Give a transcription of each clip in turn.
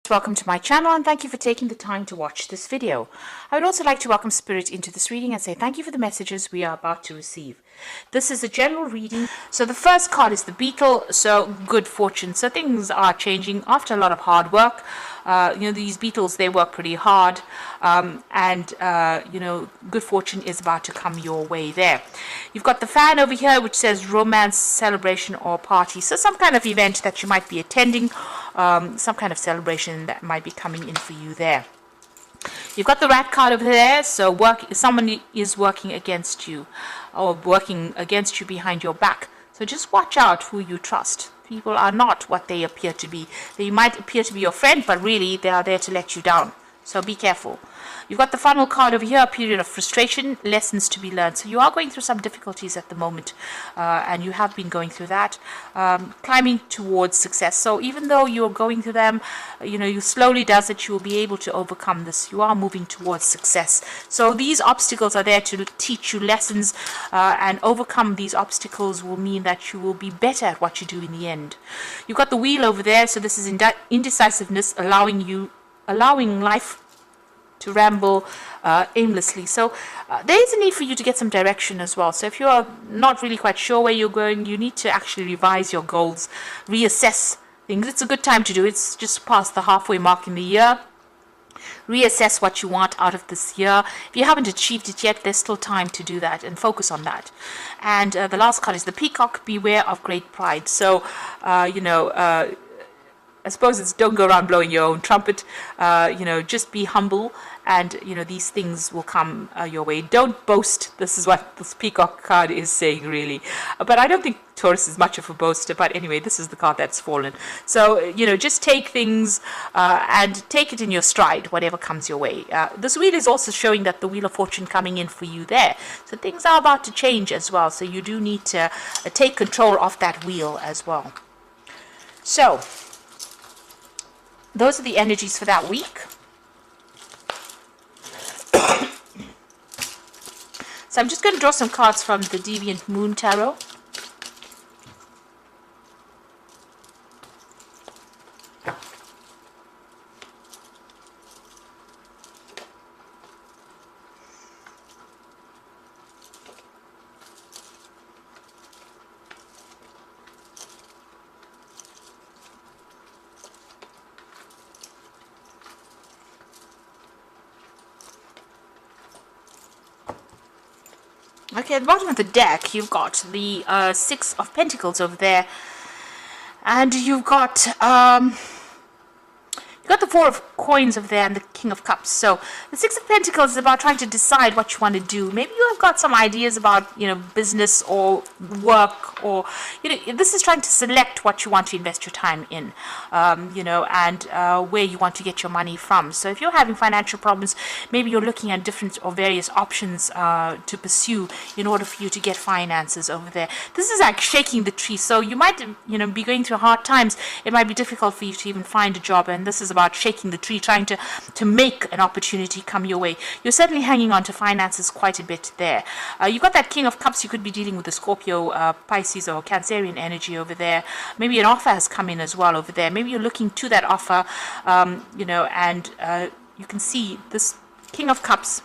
Welcome to my channel and thank you for taking the time to watch this video. I would also like to welcome Spirit into this reading and say thank you for the messages we are about to receive. This is a general reading. So the first card is the Beetle, so good fortune. So things are changing after a lot of hard work. These beetles, they work pretty hard, good fortune is about to come your way there. You've got the fan over here which says romance, celebration or party. So some kind of event that you might be attending, some kind of celebration that might be coming in for you there. You've got the rat card over there, so someone is working against you or working against you behind your back. So just watch out who you trust. People are not what they appear to be. They might appear to be your friend, but really they are there to let you down. So be careful. You've got the funnel card over here, a period of frustration, lessons to be learned. So you are going through some difficulties at the moment, and you have been going through that, climbing towards success. So even though you're going through them, you slowly does it, you will be able to overcome this. You are moving towards success. So these obstacles are there to teach you lessons, and overcome these obstacles will mean that you will be better at what you do in the end. You've got the wheel over there, so this is indecisiveness, allowing life to ramble aimlessly. So there is a need for you to get some direction as well. So if you are not really quite sure where you're going, you need to actually revise your goals, reassess things. It's a good time to do it. It's just past the halfway mark in the year. Reassess what you want out of this year. If you haven't achieved it yet, there's still time to do that and focus on that. And the last card is the peacock, beware of great pride. So I suppose it's don't go around blowing your own trumpet. Just be humble, and these things will come your way. Don't boast. This is what this peacock card is saying, really. But I don't think Taurus is much of a boaster. But anyway, this is the card that's fallen. So just take things and take it in your stride, whatever comes your way. This wheel is also showing that the wheel of fortune coming in for you there. So things are about to change as well. So you do need to take control of that wheel as well. So those are the energies for that week. So I'm just going to draw some cards from the Deviant Moon Tarot. Okay, at the bottom of the deck, you've got the Six of Pentacles over there, and you've got the Four of Coins over there and the King of Cups. So the Six of Pentacles is about trying to decide what you want to do. Maybe you have got some ideas about business or work, or this is trying to select what you want to invest your time in, and where you want to get your money from. So if you're having financial problems, maybe you're looking at different or various options to pursue in order for you to get finances over there. This is like shaking the tree. So you might be going through hard times. It might be difficult for you to even find a job, and this is about shaking the tree, trying to make an opportunity come your way. You're certainly hanging on to finances quite a bit there. You've got that King of Cups. You could be dealing with a Scorpio, Pisces or Cancerian energy over there. Maybe an offer has come in as well over there. Maybe you're looking to that offer, and you can see this King of Cups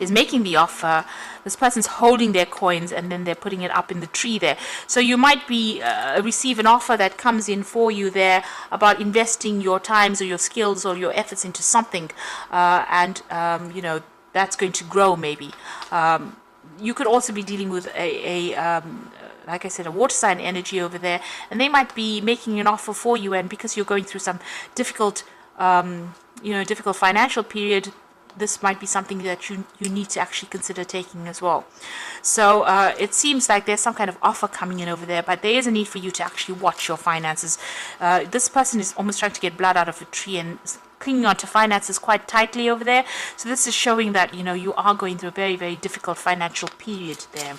is making the offer. This person's holding their coins and then they're putting it up in the tree there. So you might be receive an offer that comes in for you there about investing your times or your skills or your efforts into something, and that's going to grow maybe. You could also be dealing with like I said, a water sign energy over there, and they might be making an offer for you, and because you're going through some difficult financial period, this might be something that you need to actually consider taking as well. So it seems like there's some kind of offer coming in over there, but there is a need for you to actually watch your finances. This person is almost trying to get blood out of a tree and clinging on to finances quite tightly over there. So this is showing that you are going through a very, very difficult financial period there.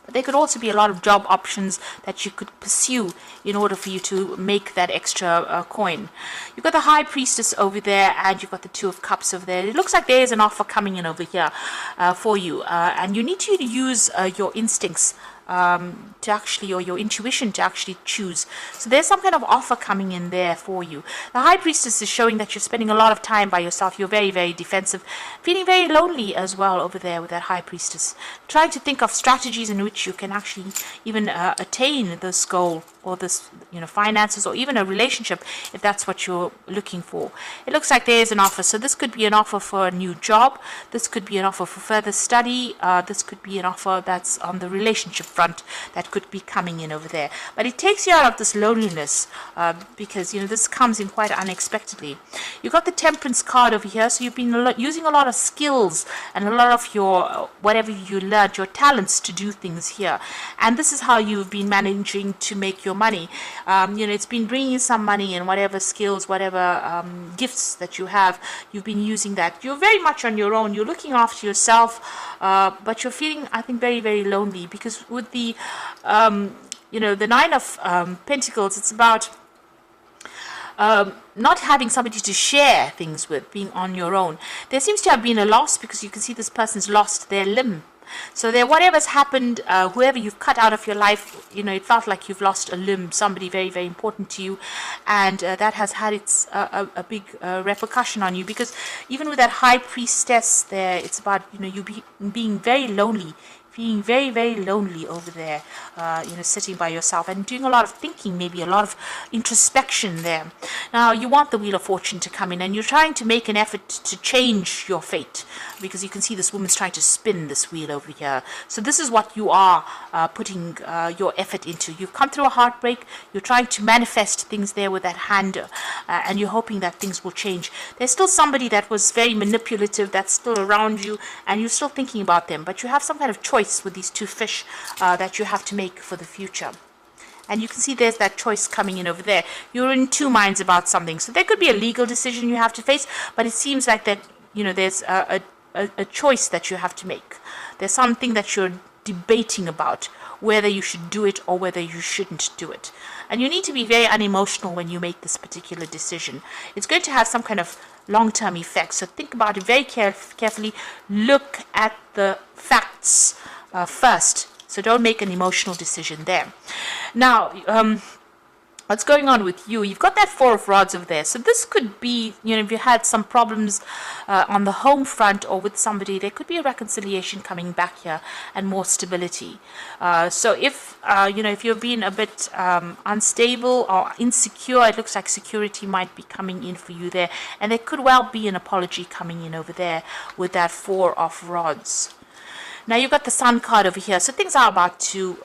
But there could also be a lot of job options that you could pursue in order for you to make that extra coin. You've got the High Priestess over there, and you've got the Two of Cups over there. It looks like there is an offer coming in over here for you, and you need to use your instincts to actually, or your intuition to actually choose. So there's some kind of offer coming in there for you. The High Priestess is showing that you're spending a lot of time by yourself. You're very, very defensive, feeling very lonely as well over there with that High Priestess. Trying to think of strategies in which you can actually even attain this goal, or this, finances, or even a relationship, if that's what you're looking for. It looks like there's an offer. So this could be an offer for a new job. This could be an offer for further study. This could be an offer that's on the relationship front that could be coming in over there. But it takes you out of this loneliness, because, this comes in quite unexpectedly. You've got the Temperance card over here. So you've been using a lot of skills and a lot of your, whatever you learned, your talents to do things here. And this is how you've been managing to make your money. It's been bringing some money, and whatever skills, whatever gifts that you have, you've been using that. You're very much on your own. You're looking after yourself, but you're feeling, I think, very, very lonely, because with the, the Nine of Pentacles, it's about not having somebody to share things with, being on your own. There seems to have been a loss, because you can see this person's lost their limb. So there, whatever's happened, whoever you've cut out of your life, it felt like you've lost a limb, somebody very, very important to you, and that has had its a big repercussion on you, because even with that High Priestess there, it's about you being very lonely, feeling very, very lonely over there, sitting by yourself and doing a lot of thinking, maybe a lot of introspection there. Now, you want the Wheel of Fortune to come in, and you're trying to make an effort to change your fate, because you can see this woman's trying to spin this wheel over here. So this is what you are putting your effort into. You've come through a heartbreak. You're trying to manifest things there with that hand, and you're hoping that things will change. There's still somebody that was very manipulative that's still around you, and you're still thinking about them, but you have some kind of choice with these two fish that you have to make for the future. And you can see there's that choice coming in over there. You're in two minds about something. So there could be a legal decision you have to face, but it seems like that, there's a choice that you have to make. There's something that you're debating about, whether you should do it or whether you shouldn't do it. And you need to be very unemotional when you make this particular decision. It's going to have some kind of long-term effects. So think about it very carefully. Look at the facts first. So don't make an emotional decision there. Now, what's going on with you? You've got that Four of Rods over there. So this could be, if you had some problems on the home front or with somebody, there could be a reconciliation coming back here and more stability. So if, if you've been a bit unstable or insecure, it looks like security might be coming in for you there. And there could well be an apology coming in over there with that Four of Rods. Now you've got the Sun card over here, so things are about to,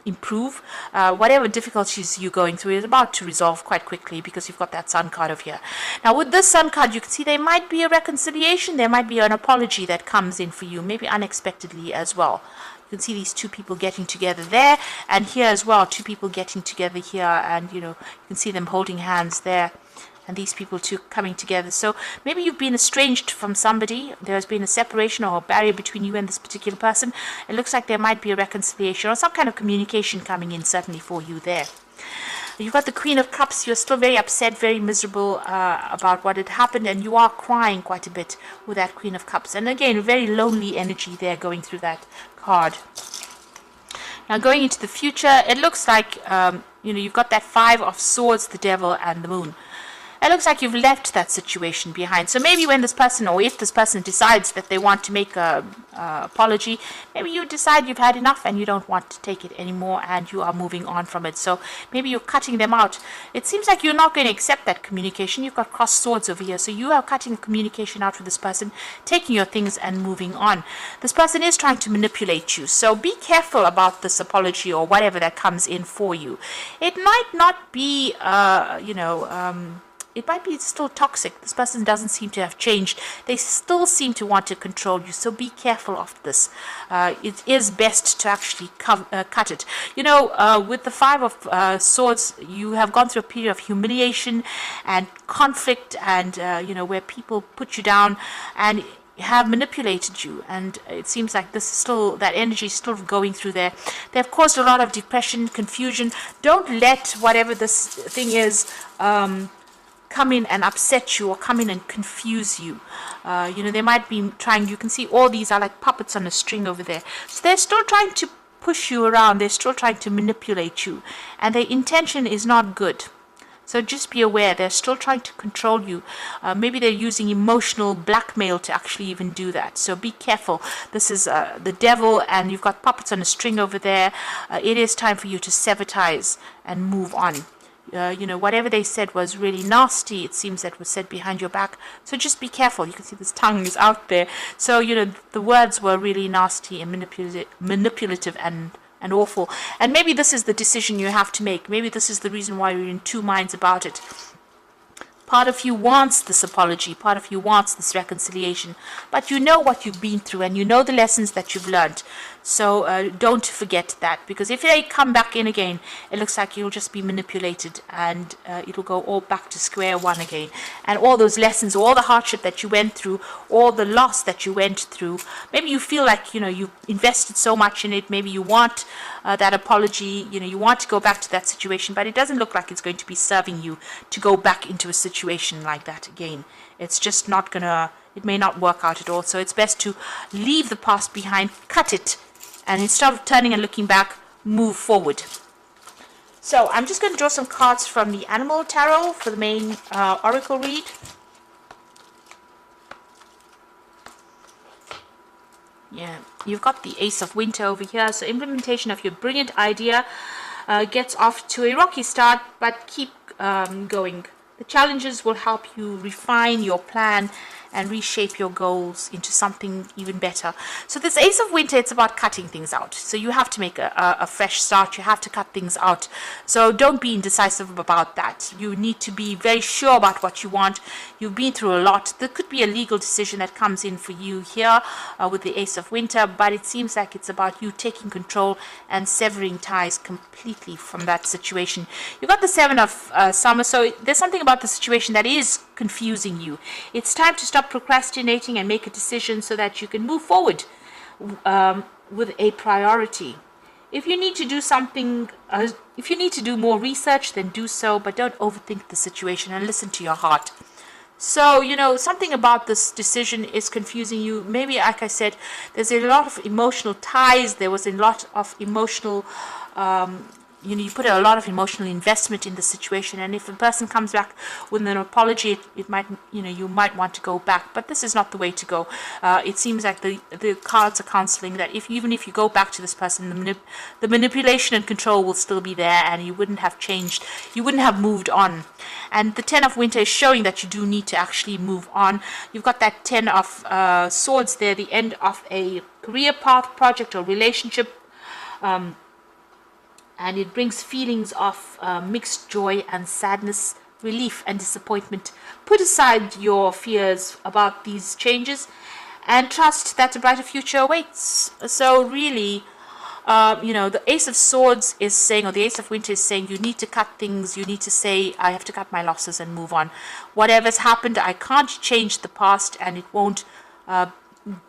improve. Whatever difficulties you're going through is about to resolve quite quickly, because you've got that Sun card over here. Now with this Sun card, you can see there might be a reconciliation, there might be an apology that comes in for you, maybe unexpectedly as well. You can see these two people getting together there, and here as well, two people getting together here, and you can see them holding hands there. And these people two coming together. So maybe you've been estranged from somebody. There's been a separation or a barrier between you and this particular person. It looks like there might be a reconciliation or some kind of communication coming in, certainly for you there. You've got the Queen of Cups. You're still very upset, very miserable about what had happened, and you are crying quite a bit with that Queen of Cups. And again, very lonely energy there going through that card. Now going into the future, it looks like, you've got that Five of Swords, the Devil, and the Moon. It looks like you've left that situation behind. So maybe when this person, or if this person decides that they want to make a apology, maybe you decide you've had enough and you don't want to take it anymore and you are moving on from it. So maybe you're cutting them out. It seems like you're not going to accept that communication. You've got crossed swords over here. So you are cutting communication out with this person, taking your things and moving on. This person is trying to manipulate you. So be careful about this apology or whatever that comes in for you. It might not be, it might be still toxic. This person doesn't seem to have changed. They still seem to want to control you. So be careful of this. It is best to actually cut it. With the Five of Swords, you have gone through a period of humiliation and conflict and, where people put you down and have manipulated you, and it seems like this is still, that energy is still going through there. They have caused a lot of depression, confusion. Don't let whatever this thing is come in and upset you or come in and confuse you. They might be trying, you can see all these are like puppets on a string over there. So they're still trying to push you around. They're still trying to manipulate you, and their intention is not good. So just be aware, they're still trying to control you. Maybe they're using emotional blackmail to actually even do that. So be careful. This is the devil, and you've got puppets on a string over there. It is time for you to sever ties and move on. Whatever they said was really nasty. It seems that was said behind your back. So just be careful. You can see this tongue is out there. So, the words were really nasty and manipulative and awful. And maybe this is the decision you have to make. Maybe this is the reason why you're in two minds about it. Part of you wants this apology, part of you wants this reconciliation, but you know what you've been through and you know the lessons that you've learned. So don't forget that, because if they come back in again, it looks like you'll just be manipulated, and it'll go all back to square one again. And all those lessons, all the hardship that you went through, all the loss that you went through, maybe you feel like, you invested so much in it, maybe you want that apology, you want to go back to that situation, but it doesn't look like it's going to be serving you to go back into a situation like that again. It's just not gonna, it may not work out at all. So it's best to leave the past behind, cut it, and instead of turning and looking back, move forward. So I'm just going to draw some cards from the Animal Tarot for the main oracle read. Yeah, you've got the Ace of Winter over here. So implementation of your brilliant idea gets off to a rocky start, but keep going. The challenges will help you refine your plan and reshape your goals into something even better. So this Ace of Winter, it's about cutting things out. So you have to make a fresh start. You have to cut things out. So don't be indecisive about that. You need to be very sure about what you want. You've been through a lot. There could be a legal decision that comes in for you here with the Ace of Winter, but it seems like it's about you taking control and severing ties completely from that situation. You've got the Seven of Summer, so there's something about the situation that is confusing you. It's time to stop procrastinating and make a decision so that you can move forward with a priority. If you need to do something, if you need to do more research, then do so, but don't overthink the situation and listen to your heart. So, something about this decision is confusing you. Maybe, like I said, there's a lot of emotional ties. There was a lot of emotional you put a lot of emotional investment in the situation, and if a person comes back with an apology, it might, you might want to go back, but this is not the way to go. It seems like the cards are counseling that even if you go back to this person, the manipulation and control will still be there, and you wouldn't have changed, you wouldn't have moved on. And the Ten of Winter is showing that you do need to actually move on. You've got that Ten of Swords there, the end of a career path, project, or relationship. And it brings feelings of mixed joy and sadness, relief and disappointment. Put aside your fears about these changes and trust that a brighter future awaits. So really, the Ace of Swords is saying, or the Ace of Winter is saying, you need to cut things. You need to say, I have to cut my losses and move on. Whatever's happened, I can't change the past, and it won't,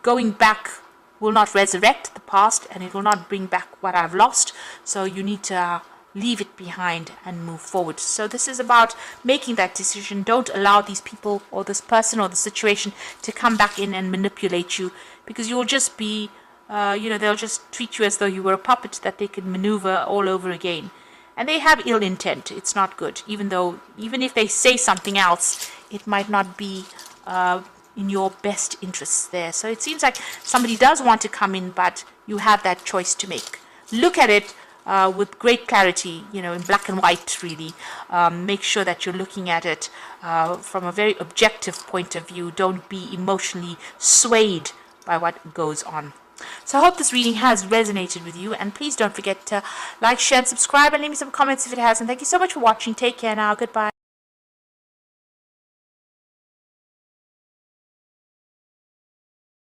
going back will not resurrect the past, and it will not bring back what I've lost. So you need to leave it behind and move forward. So this is about making that decision. Don't allow these people or this person or the situation to come back in and manipulate you, because you'll just be, they'll just treat you as though you were a puppet that they can maneuver all over again. And they have ill intent. It's not good. Even if they say something else, it might not be in your best interests there. So it seems like somebody does want to come in, but you have that choice to make. Look at it with great clarity, in black and white, really. Make sure that you're looking at it from a very objective point of view. Don't be emotionally swayed by what goes on. So I hope this reading has resonated with you, and please don't forget to like, share, and subscribe, and leave me some comments if it has. And thank you so much for watching. Take care now. Goodbye.